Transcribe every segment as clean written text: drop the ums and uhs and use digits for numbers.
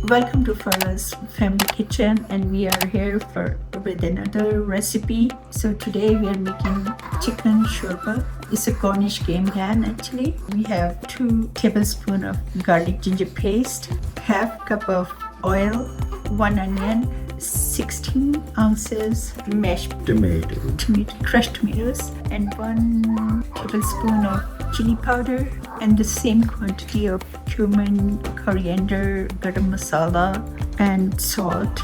Welcome to Farah's Family Kitchen, and we are here with another recipe. So today we are making chicken shorba. It's a Cornish game hen actually. We have 2 tablespoons of garlic ginger paste, half cup of oil, 1 onion, 16 ounces mashed crushed tomatoes, and 1 tablespoon of chili powder, and the same quantity of cumin, coriander, garam masala, and salt.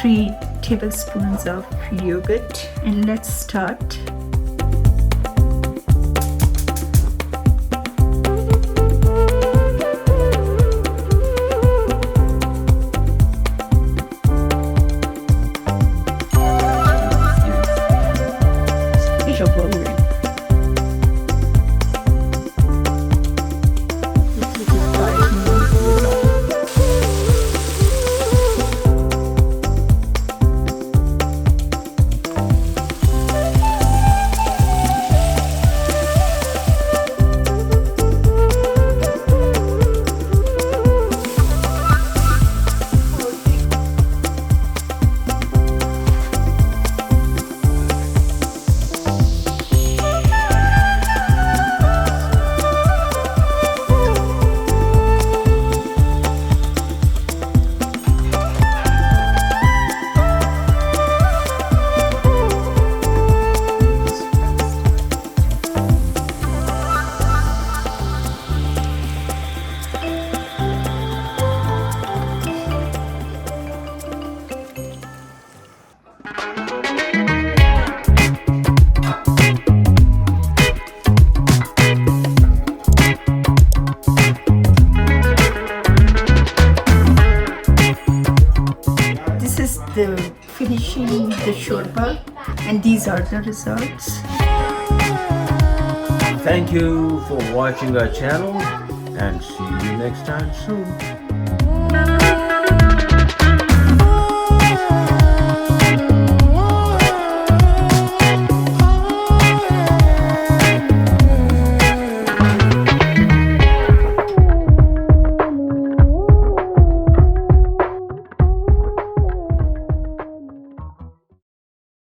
3 tablespoons of yogurt. And let's start. The finishing the shorba, and these are the results. Thank you for watching our channel, and see you next time soon.